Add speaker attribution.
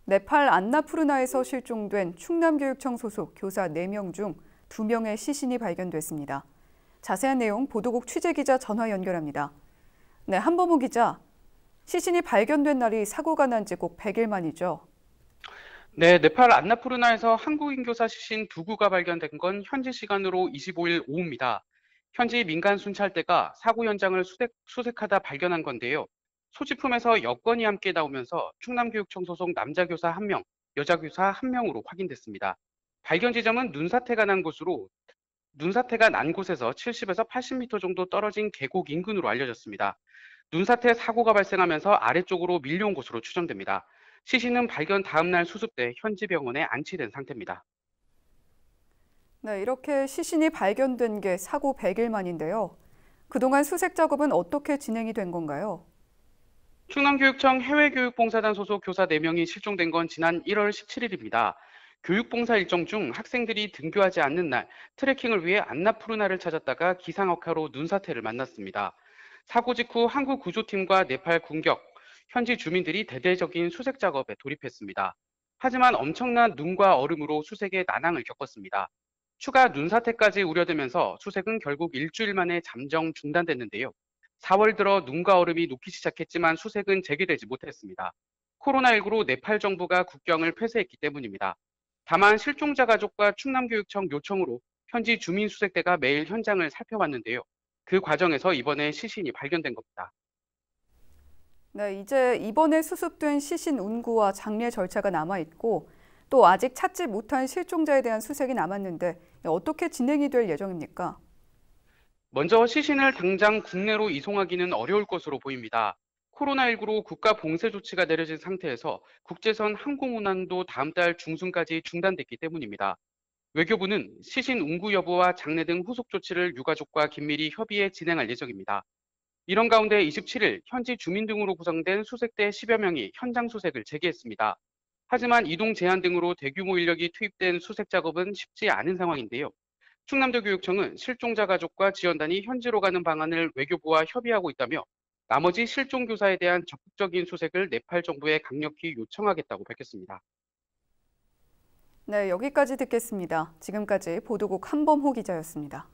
Speaker 1: 네팔 안나푸르나에서 실종된 충남교육청 소속 교사 4명 중 2명의 시신이 발견됐습니다. 자세한 내용 보도국 취재기자 전화 연결합니다. 네, 한범우 기자. 시신이 발견된 날이 사고가 난 지 꼭 100일 만이죠.
Speaker 2: 네, 네팔 안나푸르나에서 한국인 교사 시신 2구가 발견된 건 현지 시간으로 25일 오후입니다. 현지 민간 순찰대가 사고 현장을 수색하다 발견한 건데요. 소지품에서 여권이 함께 나오면서 충남교육청 소속 남자 교사 1명, 여자 교사 1명으로 확인됐습니다. 발견 지점은 눈사태가 난 곳에서 70에서 80m 정도 떨어진 계곡 인근으로 알려졌습니다. 눈사태 사고가 발생하면서 아래쪽으로 밀려온 것으로 추정됩니다. 시신은 발견 다음 날 수습돼 현지 병원에 안치된 상태입니다.
Speaker 1: 네, 이렇게 시신이 발견된 게 사고 100일 만인데요. 그동안 수색 작업은 어떻게 진행이 된 건가요?
Speaker 2: 충남교육청 해외교육봉사단 소속 교사 4명이 실종된 건 지난 1월 17일입니다. 교육봉사 일정 중 학생들이 등교하지 않는 날 트레킹을 위해 안나푸르나를 찾았다가 기상악화로 눈사태를 만났습니다. 사고 직후 한국 구조팀과 네팔 군경, 현지 주민들이 대대적인 수색 작업에 돌입했습니다. 하지만 엄청난 눈과 얼음으로 수색에 난항을 겪었습니다. 추가 눈사태까지 우려되면서 수색은 결국 일주일 만에 잠정 중단됐는데요. 4월 들어 눈과 얼음이 녹기 시작했지만 수색은 재개되지 못했습니다. 코로나19로 네팔 정부가 국경을 폐쇄했기 때문입니다. 다만 실종자 가족과 충남교육청 요청으로 현지 주민수색대가 매일 현장을 살펴봤는데요. 그 과정에서 이번에 시신이 발견된 겁니다.
Speaker 1: 네, 이제 이번에 수습된 시신 운구와 장례 절차가 남아 있고 또 아직 찾지 못한 실종자에 대한 수색이 남았는데 어떻게 진행이 될 예정입니까?
Speaker 2: 먼저 시신을 당장 국내로 이송하기는 어려울 것으로 보입니다. 코로나19로 국가 봉쇄 조치가 내려진 상태에서 국제선 항공 운항도 다음 달 중순까지 중단됐기 때문입니다. 외교부는 시신 운구 여부와 장례 등 후속 조치를 유가족과 긴밀히 협의해 진행할 예정입니다. 이런 가운데 27일 현지 주민 등으로 구성된 수색대 10여 명이 현장 수색을 재개했습니다. 하지만 이동 제한 등으로 대규모 인력이 투입된 수색 작업은 쉽지 않은 상황인데요. 충남도 교육청은 실종자 가족과 지원단이 현지로 가는 방안을 외교부와 협의하고 있다며 나머지 실종 교사에 대한 적극적인 수색을 네팔 정부에 강력히 요청하겠다고 밝혔습니다.
Speaker 1: 네, 여기까지 듣겠습니다. 지금까지 보도국 한범호 기자였습니다.